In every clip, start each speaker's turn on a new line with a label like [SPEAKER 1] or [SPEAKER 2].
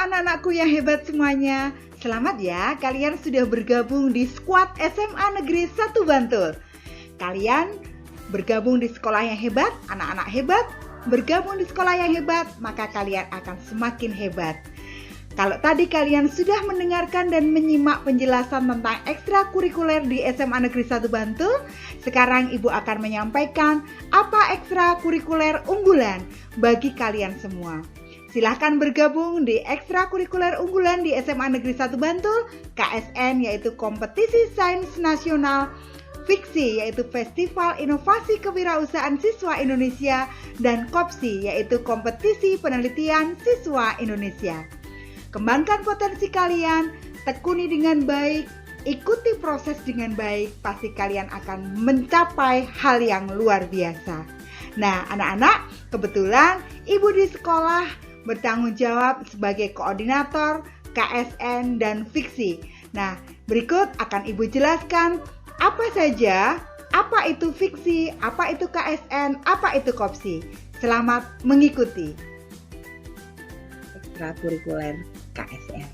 [SPEAKER 1] anak-anakku yang hebat semuanya. Selamat ya, kalian sudah bergabung di Squad SMA Negeri 1 Bantul. Kalian bergabung di sekolah yang hebat, anak-anak hebat. Bergabung di sekolah yang hebat, maka kalian akan semakin hebat. Kalau tadi kalian sudah mendengarkan dan menyimak penjelasan tentang ekstrakurikuler di SMA Negeri 1 Bantul, sekarang Ibu akan menyampaikan apa ekstrakurikuler unggulan bagi kalian semua. Silahkan bergabung di ekstrakurikuler unggulan di SMA Negeri 1 Bantul, KSN yaitu Kompetisi Sains Nasional, Fiksi yaitu Festival Inovasi Kewirausahaan Siswa Indonesia, dan KOPSI yaitu Kompetisi Penelitian Siswa Indonesia. Kembangkan potensi kalian, tekuni dengan baik, ikuti proses dengan baik, pasti kalian akan mencapai hal yang luar biasa. Nah, anak-anak, kebetulan Ibu di sekolah bertanggung jawab sebagai koordinator KSN dan Fiksi. Nah, berikut akan Ibu jelaskan apa saja, apa itu Fiksi, apa itu KSN, apa itu KOPSI. Selamat mengikuti.
[SPEAKER 2] Ekstrakurikuler KSN.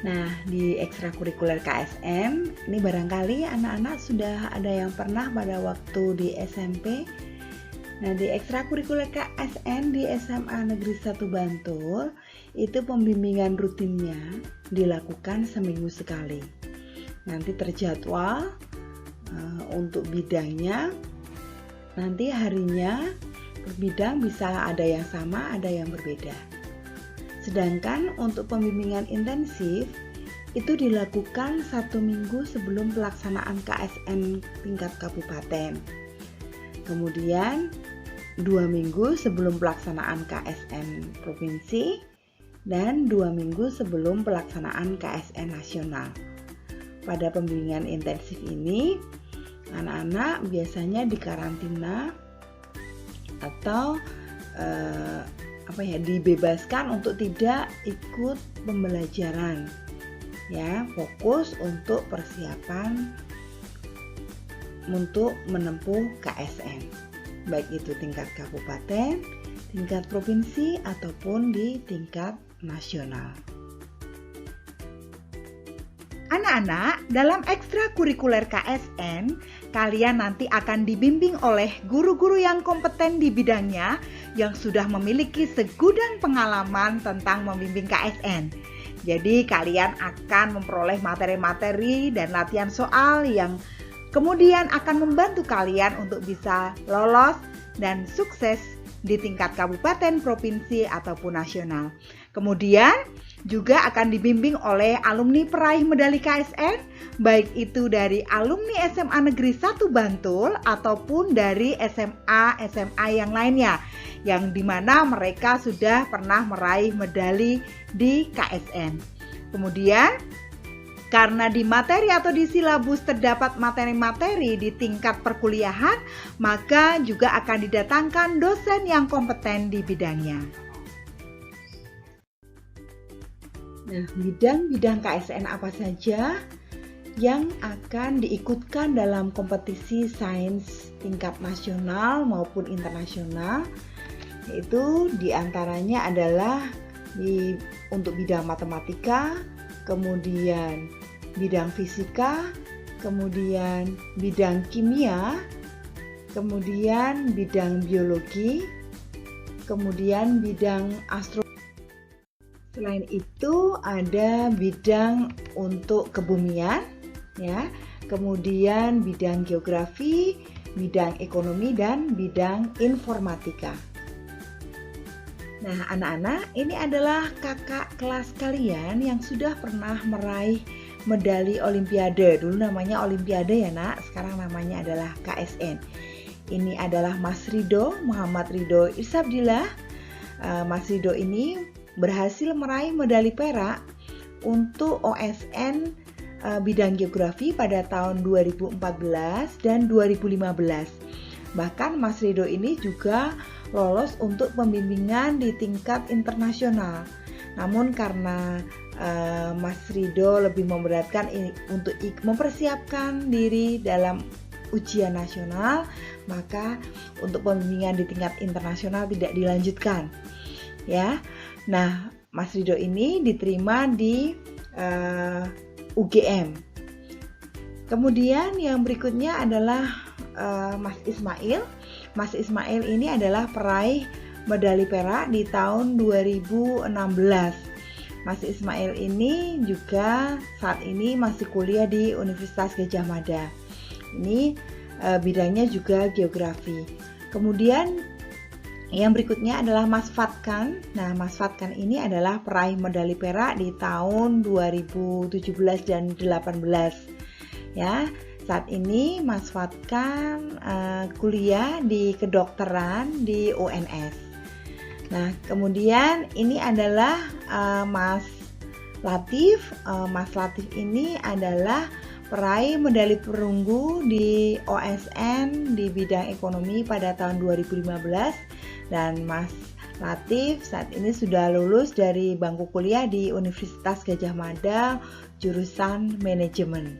[SPEAKER 2] Nah, di ekstrakurikuler KSN, ini barangkali anak-anak sudah ada yang pernah pada waktu di SMP. Nah, di ekstrakurikuler KSN di SMA Negeri 1 Bantul, itu pembimbingan rutinnya dilakukan seminggu sekali. Nanti terjadwal untuk bidangnya, nanti harinya per bidang bisa ada yang sama, ada yang berbeda. Sedangkan untuk pembimbingan intensif itu dilakukan 1 minggu sebelum pelaksanaan KSN tingkat kabupaten. Kemudian 2 minggu sebelum pelaksanaan KSN provinsi dan 2 minggu sebelum pelaksanaan KSN nasional. Pada pembimbingan intensif ini, anak-anak biasanya dikarantina atau dibebaskan untuk tidak ikut pembelajaran, ya, fokus untuk persiapan untuk menempuh KSN, baik itu tingkat kabupaten, tingkat provinsi ataupun di tingkat nasional.
[SPEAKER 1] Anak-anak, dalam ekstrakurikuler KSN, kalian nanti akan dibimbing oleh guru-guru yang kompeten di bidangnya yang sudah memiliki segudang pengalaman tentang membimbing KSN. Jadi kalian akan memperoleh materi-materi dan latihan soal yang kemudian akan membantu kalian untuk bisa lolos dan sukses di tingkat kabupaten, provinsi, ataupun nasional. Kemudian juga akan dibimbing oleh alumni peraih medali KSN, baik itu dari alumni SMA Negeri 1 Bantul ataupun dari SMA yang lainnya, yang dimana mereka sudah pernah meraih medali di KSN. Kemudian karena di materi atau di silabus terdapat materi-materi di tingkat perkuliahan, maka juga akan didatangkan dosen yang kompeten di bidangnya.
[SPEAKER 2] Nah, bidang-bidang KSN apa saja yang akan diikutkan dalam kompetisi sains tingkat nasional maupun internasional? Yaitu diantaranya adalah untuk bidang matematika, kemudian bidang fisika, kemudian bidang kimia, kemudian bidang biologi, kemudian bidang astronomi. Selain itu ada bidang untuk kebumian, ya, kemudian bidang geografi, bidang ekonomi, dan bidang informatika. Nah, anak-anak, ini adalah kakak kelas kalian yang sudah pernah meraih medali Olimpiade. Dulu namanya Olimpiade ya nak, sekarang namanya adalah KSN. Ini adalah Mas Ridho, Muhammad Ridho Irsabdillah. Mas Ridho ini berhasil meraih medali perak untuk OSN bidang geografi pada tahun 2014 dan 2015. Bahkan Mas Ridho ini juga lolos untuk pembimbingan di tingkat internasional. Namun karena Mas Ridho lebih memberatkan untuk mempersiapkan diri dalam ujian nasional, maka untuk pembimbingan di tingkat internasional tidak dilanjutkan. Ya. Nah, Mas Rido ini diterima di UGM. Kemudian yang berikutnya adalah Mas Ismail. Mas Ismail ini adalah peraih medali perak di tahun 2016. Mas Ismail ini juga saat ini masih kuliah di Universitas Gadjah Mada. Ini bidangnya juga geografi. Kemudian yang berikutnya adalah Mas Fatkan. Nah, Mas Fatkan ini adalah peraih medali perak di tahun 2017 dan 2018. Ya, saat ini Mas Fatkan kuliah di kedokteran di UNS. Nah, kemudian ini adalah Mas Latif. Mas Latif ini adalah peraih medali perunggu di OSN di bidang ekonomi pada tahun 2015, dan Mas Latif saat ini sudah lulus dari bangku kuliah di Universitas Gadjah Mada jurusan manajemen.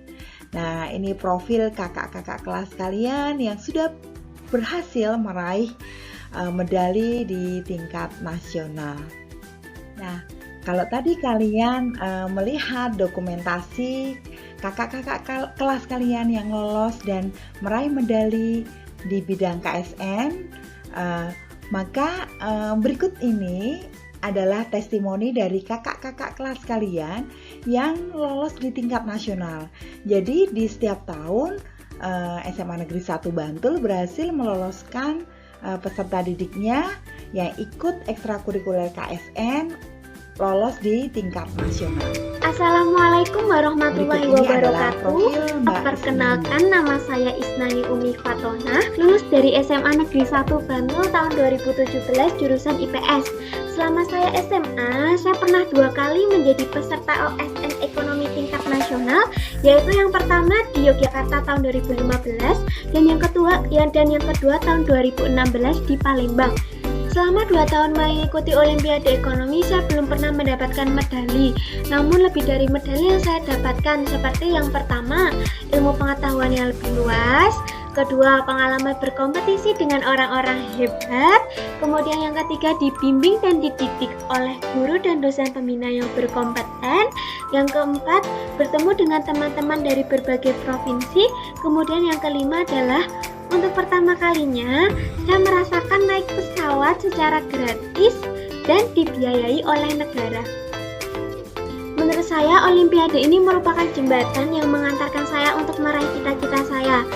[SPEAKER 2] Nah, ini profil kakak-kakak kelas kalian yang sudah berhasil meraih medali di tingkat nasional. Nah, kalau tadi kalian melihat dokumentasi kakak-kakak kelas kalian yang lolos dan meraih medali di bidang KSN, maka berikut ini adalah testimoni dari kakak-kakak kelas kalian yang lolos di tingkat nasional. Jadi di setiap tahun SMA Negeri 1 Bantul berhasil meloloskan peserta didiknya yang ikut ekstrakurikuler KSN lolos di tingkat nasional.
[SPEAKER 3] Assalamualaikum warahmatullahi wabarakatuh. Perkenalkan, nama saya Isnani Umi Fatona, lulus dari SMA Negeri 1 Bantul tahun 2017 jurusan IPS. Selama saya SMA, saya pernah 2 kali menjadi peserta OSN Ekonomi tingkat nasional, yaitu yang pertama di Yogyakarta tahun 2015 dan yang kedua tahun 2016 di Palembang. Selama 2 tahun mengikuti Olimpiade Ekonomi, saya belum pernah mendapatkan medali. Namun lebih dari medali yang saya dapatkan, seperti yang pertama, ilmu pengetahuan yang lebih luas. Kedua, pengalaman berkompetisi dengan orang-orang hebat. Kemudian yang ketiga, dibimbing dan dididik oleh guru dan dosen pembina yang berkompeten. Yang keempat, bertemu dengan teman-teman dari berbagai provinsi. Kemudian yang kelima adalah untuk pertama kalinya, saya merasakan naik pesawat secara gratis dan dibiayai oleh negara. Menurut saya, Olimpiade ini merupakan jembatan yang mengantarkan saya untuk meraih cita-cita saya.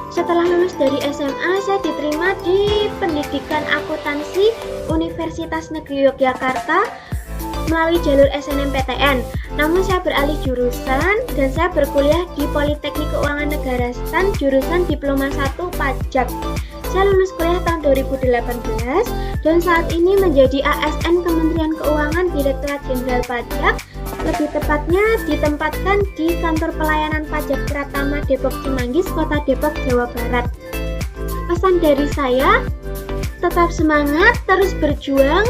[SPEAKER 3] Setelah lulus dari SMA, saya diterima di Pendidikan Akuntansi Universitas Negeri Yogyakarta melalui jalur SNMPTN. Namun saya beralih jurusan dan saya berkuliah di Politeknik Keuangan Negara STAN jurusan Diploma 1 Pajak. Saya lulus kuliah tahun 2018 dan saat ini menjadi ASN Kementerian Keuangan Direktorat Jenderal Pajak. Lebih tepatnya ditempatkan di Kantor Pelayanan Pajak Pratama Depok Cimanggis, Kota Depok, Jawa Barat. Pesan dari saya, tetap semangat, terus berjuang.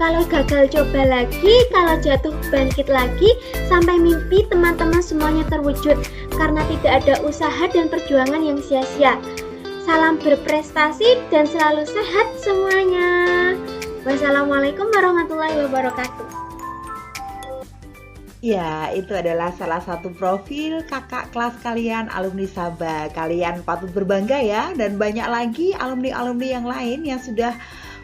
[SPEAKER 3] Kalau gagal coba lagi, kalau jatuh bangkit lagi, sampai mimpi teman-teman semuanya terwujud. Karena tidak ada usaha dan perjuangan yang sia-sia. Salam berprestasi dan selalu sehat semuanya. Wassalamualaikum warahmatullahi wabarakatuh.
[SPEAKER 2] Ya, itu adalah salah satu profil kakak kelas kalian, alumni Saba. Kalian patut berbangga ya, dan banyak lagi alumni-alumni yang lain yang sudah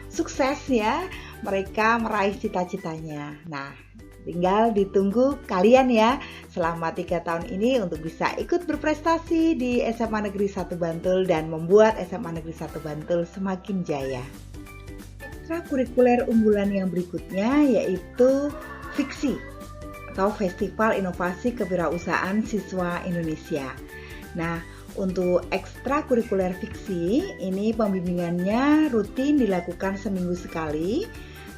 [SPEAKER 2] sukses ya, mereka meraih cita-citanya. Nah, tinggal ditunggu kalian ya selama 3 tahun ini untuk bisa ikut berprestasi di SMA Negeri 1 Bantul dan membuat SMA Negeri 1 Bantul semakin jaya. Ekstrakurikuler unggulan yang berikutnya yaitu Fiksi atau Festival Inovasi Kewirausahaan Siswa Indonesia. Nah, untuk ekstrakurikuler Fiksi ini pembimbingannya rutin dilakukan seminggu sekali.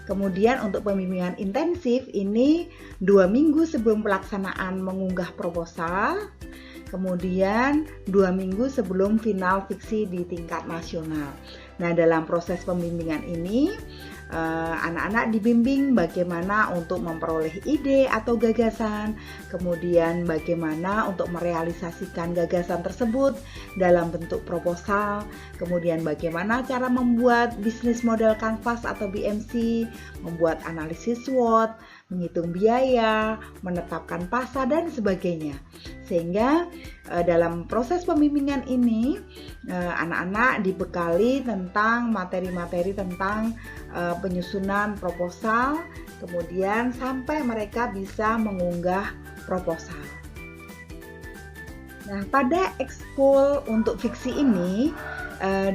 [SPEAKER 2] Kemudian untuk pembimbingan intensif ini 2 minggu sebelum pelaksanaan mengunggah proposal. Kemudian 2 minggu sebelum final Fiksi di tingkat nasional. Nah, dalam proses pembimbingan ini anak-anak dibimbing bagaimana untuk memperoleh ide atau gagasan, kemudian bagaimana untuk merealisasikan gagasan tersebut dalam bentuk proposal, kemudian bagaimana cara membuat bisnis model kanvas atau BMC, membuat analisis SWOT, menghitung biaya, menetapkan pasar dan sebagainya. Sehingga dalam proses pembimbingan ini anak-anak dibekali tentang materi-materi tentang penyusunan proposal, kemudian sampai mereka bisa mengunggah proposal. Nah, pada ekskul untuk fiksi ini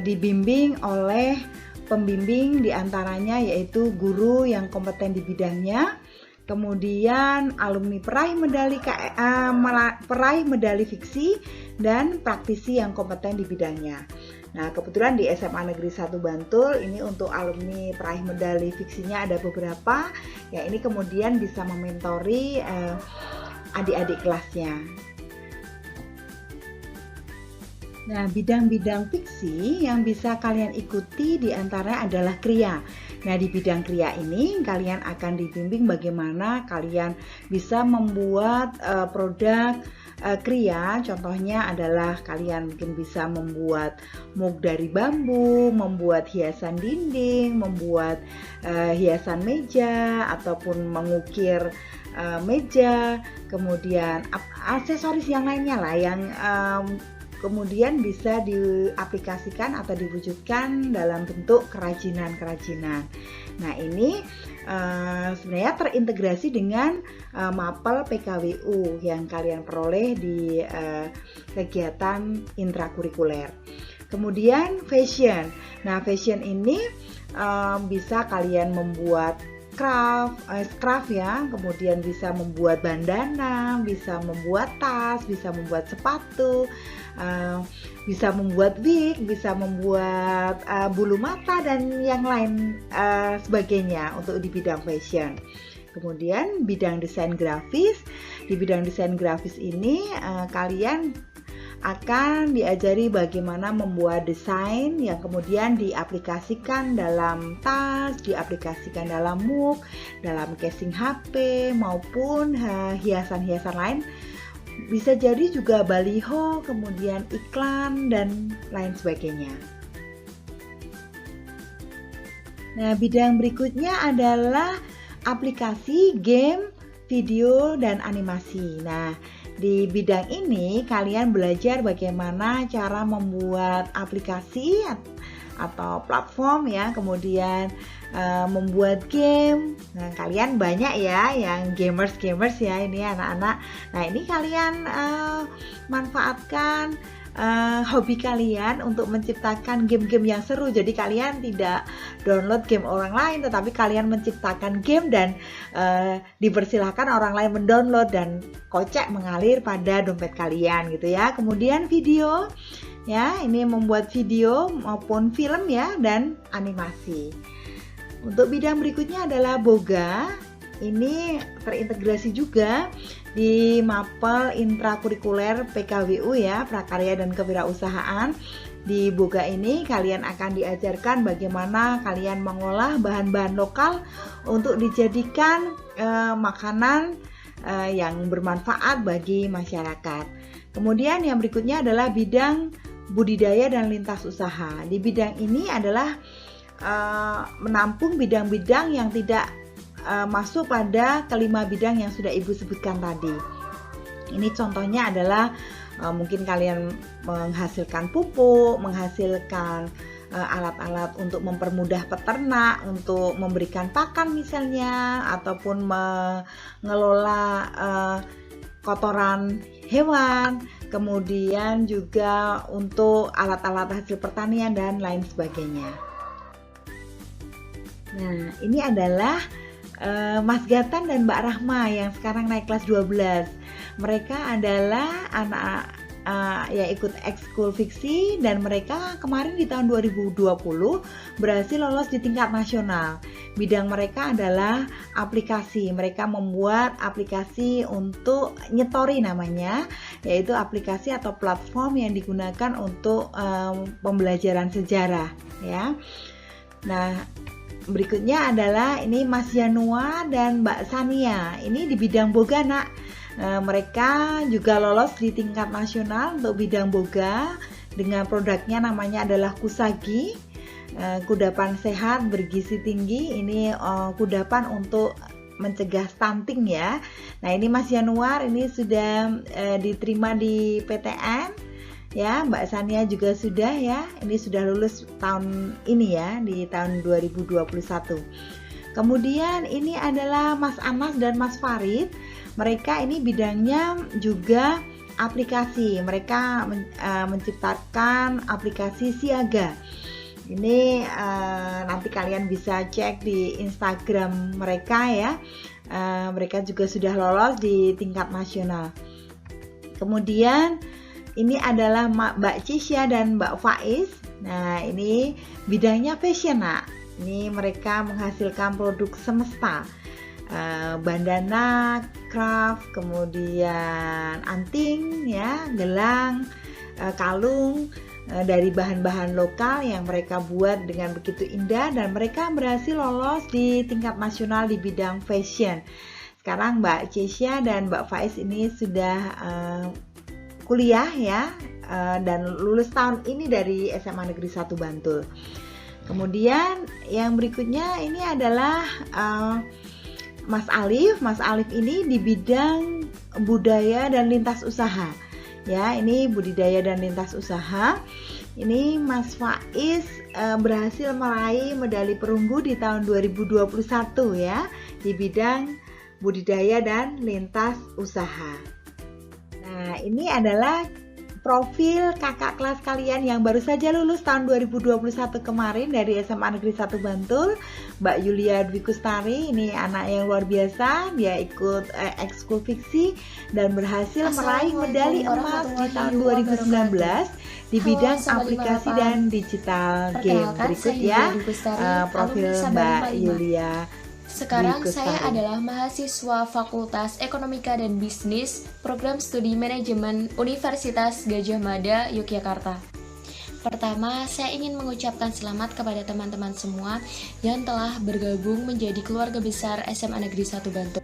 [SPEAKER 2] dibimbing oleh pembimbing diantaranya yaitu guru yang kompeten di bidangnya, kemudian alumni peraih medali fiksi dan praktisi yang kompeten di bidangnya. Nah, kebetulan di SMA Negeri 1 Bantul ini untuk alumni peraih medali fiksinya ada beberapa. Ya, ini kemudian bisa mementori adik-adik kelasnya. Nah, bidang-bidang fiksi yang bisa kalian ikuti diantaranya adalah kriya. Nah, di bidang kriya ini kalian akan dibimbing bagaimana kalian bisa membuat produk kriya. Contohnya adalah kalian mungkin bisa membuat mug dari bambu, membuat hiasan dinding, membuat hiasan meja, ataupun mengukir meja, kemudian aksesoris yang lainnya lah yang kemudian bisa diaplikasikan atau diwujudkan dalam bentuk kerajinan-kerajinan. Nah, ini sebenarnya terintegrasi dengan mapel PKWU yang kalian peroleh di kegiatan intrakurikuler. Kemudian fashion. Nah, fashion ini bisa kalian membuat craft ya, kemudian bisa membuat bandana, bisa membuat tas, bisa membuat sepatu, bisa membuat wig, bisa membuat bulu mata dan yang lain sebagainya untuk di bidang fashion. Kemudian bidang desain grafis. Di bidang desain grafis ini kalian akan diajari bagaimana membuat desain yang kemudian diaplikasikan dalam tas, diaplikasikan dalam mug, dalam casing HP maupun hiasan-hiasan lain. Bisa jadi juga baliho, kemudian iklan dan lain sebagainya. Nah, bidang berikutnya adalah aplikasi, game, video, dan animasi. Nah, di bidang ini kalian belajar bagaimana cara membuat aplikasi atau platform ya, kemudian membuat game. Nah, kalian banyak ya yang gamers ya ini anak-anak. Nah, ini kalian manfaatkan hobi kalian untuk menciptakan game-game yang seru. Jadi kalian tidak download game orang lain, tetapi kalian menciptakan game dan dipersilahkan orang lain mendownload dan kocek mengalir pada dompet kalian gitu ya. Kemudian video ya, ini membuat video maupun film ya, dan animasi. Untuk bidang berikutnya adalah boga. Ini terintegrasi juga di mapel intrakurikuler PKWU ya, prakarya dan kewirausahaan. Di boga ini kalian akan diajarkan bagaimana kalian mengolah bahan-bahan lokal untuk dijadikan makanan yang bermanfaat bagi masyarakat. Kemudian yang berikutnya adalah bidang budidaya dan lintas usaha. Di bidang ini adalah menampung bidang-bidang yang tidak masuk pada kelima bidang yang sudah Ibu sebutkan tadi. Ini contohnya adalah mungkin kalian menghasilkan pupuk, menghasilkan alat-alat untuk mempermudah peternak, untuk memberikan pakan misalnya, ataupun mengelola kotoran hewan, kemudian juga untuk alat-alat hasil pertanian dan lain sebagainya. Nah, ini adalah Mas Gatan dan Mbak Rahma yang sekarang naik kelas 12. Mereka adalah anak yang ikut ekskul fiksi dan mereka kemarin di tahun 2020 berhasil lolos di tingkat nasional. Bidang mereka adalah aplikasi. Mereka membuat aplikasi untuk nyetori namanya, yaitu aplikasi atau platform yang digunakan untuk pembelajaran sejarah ya. Nah, berikutnya adalah ini Mas Yanua dan Mbak Sania. Ini di bidang boga, Nak. Mereka juga lolos di tingkat nasional untuk bidang boga dengan produknya namanya adalah Kusagi. Kudapan sehat bergizi tinggi. Ini kudapan untuk mencegah stunting ya. Nah, ini Mas Januar ini sudah diterima di PTN ya. Mbak Sania juga sudah ya. Ini sudah lulus tahun ini ya, di tahun 2021. Kemudian ini adalah Mas Anas dan Mas Farid. Mereka ini bidangnya juga aplikasi. Mereka menciptakan aplikasi siaga. Ini nanti kalian bisa cek di Instagram mereka ya. Mereka juga sudah lolos di tingkat nasional. Kemudian ini adalah Mbak Cisya dan Mbak Faiz. Nah, ini bidangnya fashion, Nak. Ini mereka menghasilkan produk semesta. Bandana, craft, kemudian anting ya, gelang, kalung dari bahan-bahan lokal yang mereka buat dengan begitu indah, dan mereka berhasil lolos di tingkat nasional di bidang fashion. Sekarang Mbak Cisya dan Mbak Faiz ini sudah kuliah ya, dan lulus tahun ini dari SMA Negeri 1 Bantul. Kemudian yang berikutnya ini adalah Mas Alif. Mas Alif ini di bidang budaya dan lintas usaha. Ya, ini budidaya dan lintas usaha. Ini Mas Faiz berhasil meraih medali perunggu di tahun 2021 ya, di bidang budidaya dan lintas usaha. Nah, ini adalah profil kakak kelas kalian yang baru saja lulus tahun 2021 kemarin dari SMA Negeri 1 Bantul. Mbak Yulia Dwi Kustari, ini anak yang luar biasa. Dia ikut ekskul fiksi dan berhasil meraih medali emas di tahun 2019 di bidang aplikasi dan digital game. Berikut ya profil Mbak Yulia.
[SPEAKER 4] Sekarang saya adalah mahasiswa Fakultas Ekonomika dan Bisnis, Program Studi Manajemen Universitas Gadjah Mada, Yogyakarta. Pertama, saya ingin mengucapkan selamat kepada teman-teman semua yang telah bergabung menjadi keluarga besar SMA Negeri 1 Bantul.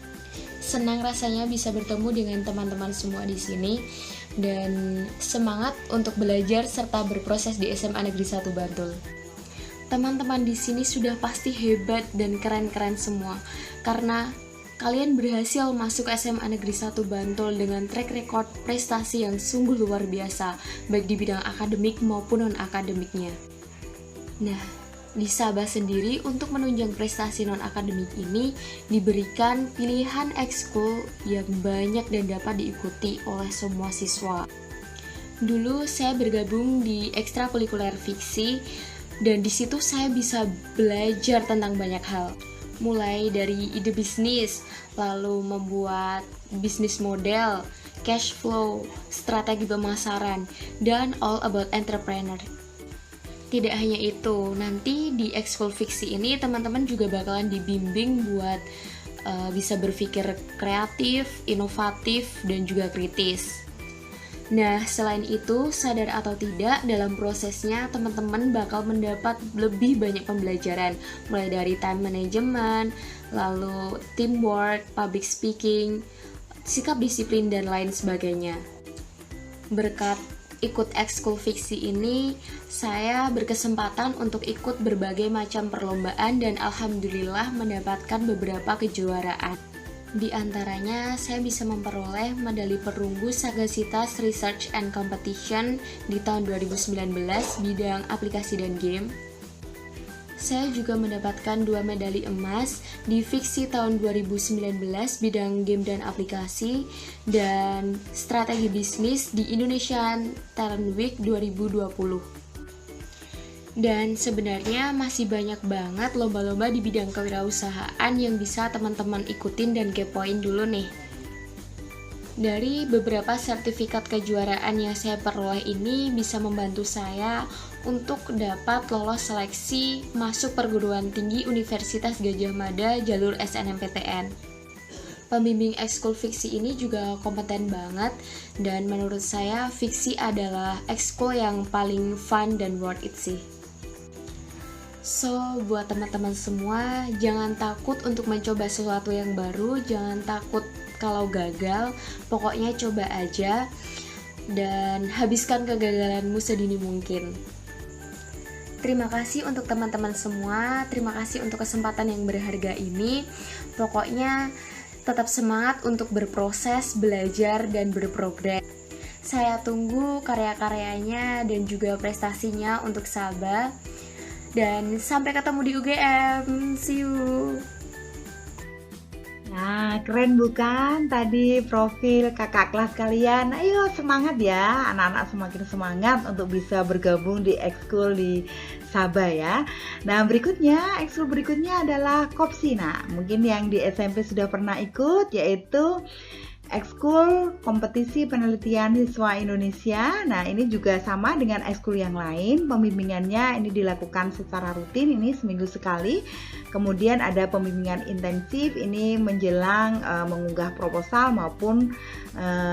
[SPEAKER 4] Senang rasanya bisa bertemu dengan teman-teman semua di sini dan semangat untuk belajar serta berproses di SMA Negeri 1 Bantul. Teman-teman di sini sudah pasti hebat dan keren-keren semua, karena kalian berhasil masuk SMA Negeri 1 Bantul dengan track record prestasi yang sungguh luar biasa, baik di bidang akademik maupun non-akademiknya. Nah, di Sabah sendiri untuk menunjang prestasi non-akademik ini diberikan pilihan ekskul yang banyak dan dapat diikuti oleh semua siswa. Dulu saya bergabung di ekstrakurikuler fiksi, dan di situ saya bisa belajar tentang banyak hal, mulai dari ide bisnis, lalu membuat bisnis model, cash flow, strategi pemasaran, dan all about entrepreneur. Tidak hanya itu, nanti di ekskul fiksi ini teman-teman juga bakalan dibimbing buat bisa berpikir kreatif, inovatif, dan juga kritis. Nah, selain itu, sadar atau tidak, dalam prosesnya teman-teman bakal mendapat lebih banyak pembelajaran, mulai dari time management, lalu teamwork, public speaking, sikap disiplin, dan lain sebagainya. Berkat ikut ekskul fiksi ini, saya berkesempatan untuk ikut berbagai macam perlombaan dan alhamdulillah mendapatkan beberapa kejuaraan. Di antaranya, saya bisa memperoleh medali perunggu Sagasitas Research and Competition di tahun 2019 bidang aplikasi dan game. Saya juga mendapatkan 2 medali emas di fiksi tahun 2019 bidang game dan aplikasi, dan strategi bisnis di Indonesian Talent Week 2020. Dan sebenarnya masih banyak banget lomba-lomba di bidang kewirausahaan yang bisa teman-teman ikutin dan kepoin dulu nih. Dari beberapa sertifikat kejuaraan yang saya peroleh ini bisa membantu saya untuk dapat lolos seleksi masuk perguruan tinggi Universitas Gadjah Mada jalur SNMPTN. Pembimbing ekskul fiksi ini juga kompeten banget, dan menurut saya fiksi adalah ekskul yang paling fun dan worth it sih. So, buat teman-teman semua, jangan takut untuk mencoba sesuatu yang baru, jangan takut kalau gagal, pokoknya coba aja dan habiskan kegagalanmu sedini mungkin. Terima kasih untuk teman-teman semua, terima kasih untuk kesempatan yang berharga ini. Pokoknya tetap semangat untuk berproses, belajar, dan berprogres. Saya tunggu karya-karyanya dan juga prestasinya untuk Saba. Dan sampai ketemu di UGM. See you.
[SPEAKER 2] Nah, keren bukan tadi profil kakak kelas kalian? Ayo semangat ya, anak-anak semakin semangat untuk bisa bergabung di ekskul di Saba ya. Nah, ekskul berikutnya adalah Kopsi. Nah, mungkin yang di SMP sudah pernah ikut, yaitu ekskul kompetisi penelitian siswa Indonesia. Nah, ini juga sama dengan ekskul yang lain. Pembimbingannya ini dilakukan secara rutin, ini seminggu sekali. Kemudian ada pembimbingan intensif, ini menjelang mengunggah proposal maupun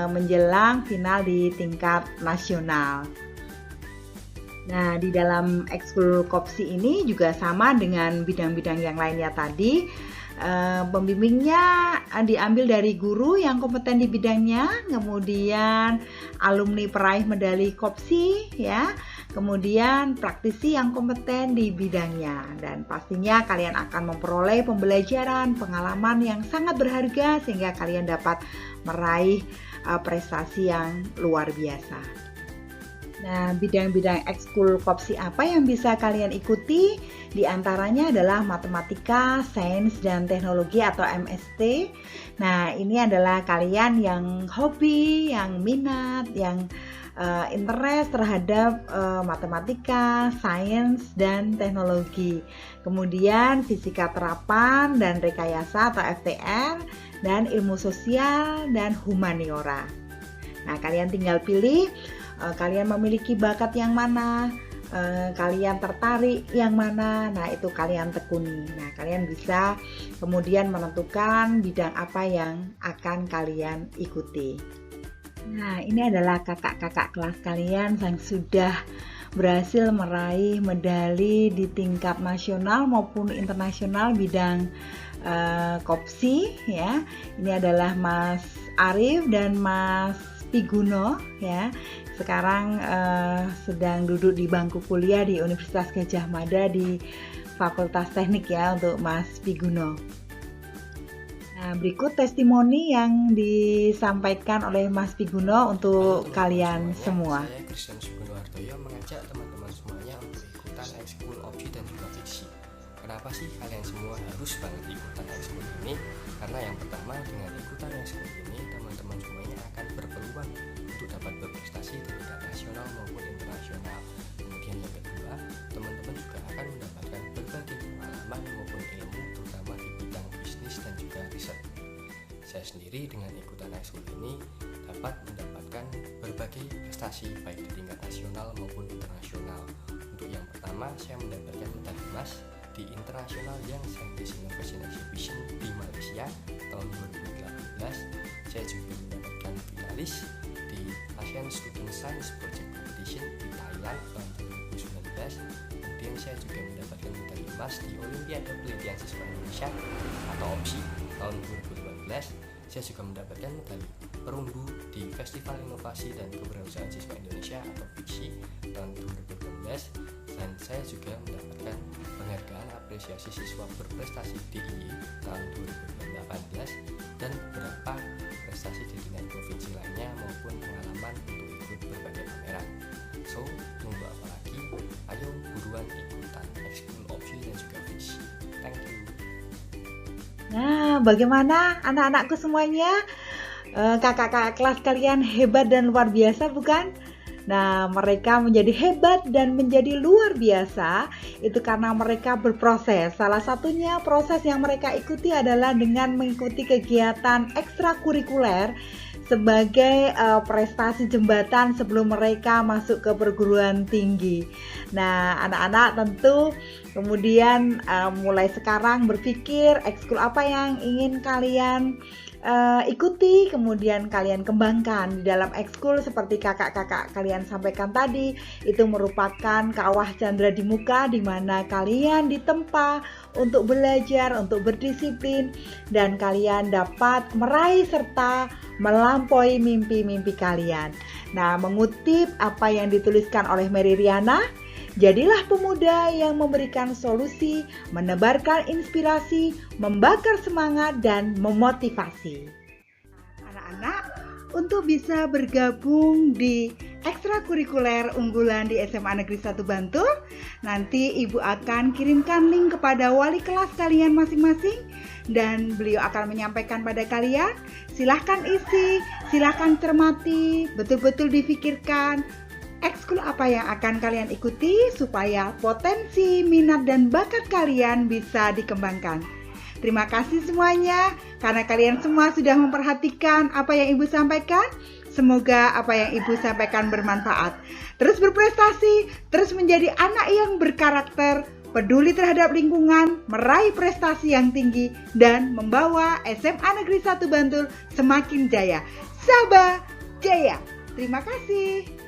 [SPEAKER 2] menjelang final di tingkat nasional. Nah, di dalam ekskul Kopsi ini juga sama dengan bidang-bidang yang lainnya tadi. Pembimbingnya diambil dari guru yang kompeten di bidangnya, kemudian alumni peraih medali Kopsi ya, kemudian praktisi yang kompeten di bidangnya, dan pastinya kalian akan memperoleh pembelajaran, pengalaman yang sangat berharga sehingga kalian dapat meraih prestasi yang luar biasa. Nah, bidang-bidang ekskul Kopsi apa yang bisa kalian ikuti? Di antaranya adalah matematika, sains dan teknologi atau MST. Nah, ini adalah kalian yang hobi, yang minat, yang interest terhadap matematika, sains dan teknologi. Kemudian fisika terapan dan rekayasa atau FTR, dan ilmu sosial dan humaniora. Nah, kalian tinggal pilih kalian memiliki bakat yang mana, kalian tertarik yang mana, nah itu kalian tekuni. Nah, kalian bisa kemudian menentukan bidang apa yang akan kalian ikuti. Nah, ini adalah kakak-kakak kelas kalian yang sudah berhasil meraih medali di tingkat nasional maupun internasional bidang Kopsi ya. Ini adalah Mas Arif dan Mas Piguno ya. Sekarang sedang duduk di bangku kuliah di Universitas Gadjah Mada di Fakultas Teknik ya untuk Mas Piguno. Nah, berikut testimoni yang disampaikan oleh Mas Piguno untuk kalian semua.
[SPEAKER 5] Saya Christian Sugiono Hartoyo mengajak teman-teman semuanya untuk ikutan ekskul opsi dan juga fiksi. Kenapa sih kalian semua harus banget ikutan ekskul ini? Karena yang pertama, dengan ikutan ekskul ini teman-teman semuanya akan berpeluang untuk dapat berprestasi di tingkat nasional maupun internasional. Kemudian yang kedua, teman-teman juga akan mendapatkan berbagai pengalaman maupun ilmu terutama di bidang bisnis dan juga riset. Saya sendiri dengan ikutan ekskul ini dapat mendapatkan berbagai prestasi baik di tingkat nasional maupun internasional. Untuk yang pertama, saya mendapatkan medali emas di International Young Scientist Innovation Exhibition di Malaysia tahun 2018. Saya juga mendapatkan finalis di Asian Student Science Project Competition di Thailand tahun 2019. Kemudian saya juga mendapatkan medali emas di Olimpiade Penelitian Siswa Indonesia atau OPSI tahun 2018. Saya juga mendapatkan medali perunggu di Festival Inovasi dan Kewirausahaan Siswa Indonesia atau FISI tahun 2018. Dan saya juga mendapatkan penghargaan apresiasi siswa berprestasi DIY tahun 2018 dan beberapa prestasi di tingkat provinsi lainnya maupun pengalaman untuk ikut berbagai pameran. So, tunggu apa lagi? Ayo buruan ikutan ekskul opsi dan juga FISI. Thank you.
[SPEAKER 2] Nah, bagaimana anak-anakku semuanya? Kakak-kakak kelas kalian hebat dan luar biasa bukan? Nah, mereka menjadi hebat dan menjadi luar biasa itu karena mereka berproses. Salah satunya proses yang mereka ikuti adalah dengan mengikuti kegiatan ekstrakurikuler sebagai prestasi jembatan sebelum mereka masuk ke perguruan tinggi. Nah, anak-anak tentu Kemudian mulai sekarang berpikir ekskul apa yang ingin kalian ikuti, kemudian kalian kembangkan di dalam ekskul seperti kakak-kakak kalian sampaikan tadi. Itu merupakan kawah candra di muka, di mana kalian ditempa untuk belajar, untuk berdisiplin, dan kalian dapat meraih serta melampaui mimpi-mimpi kalian. Nah, mengutip apa yang dituliskan oleh Mary Riana, jadilah pemuda yang memberikan solusi, menebarkan inspirasi, membakar semangat, dan memotivasi.
[SPEAKER 1] Anak-anak, untuk bisa bergabung di ekstrakurikuler unggulan di SMA Negeri 1 Bantul, nanti Ibu akan kirimkan link kepada wali kelas kalian masing-masing dan beliau akan menyampaikan pada kalian. Silahkan isi, silahkan cermati, betul-betul difikirkan ekskul apa yang akan kalian ikuti supaya potensi, minat, dan bakat kalian bisa dikembangkan. Terima kasih semuanya karena kalian semua sudah memperhatikan apa yang Ibu sampaikan. Semoga apa yang Ibu sampaikan bermanfaat. Terus berprestasi, terus menjadi anak yang berkarakter, peduli terhadap lingkungan, meraih prestasi yang tinggi, dan membawa SMA Negeri 1 Bantul semakin jaya. Sabah Jaya. Terima kasih.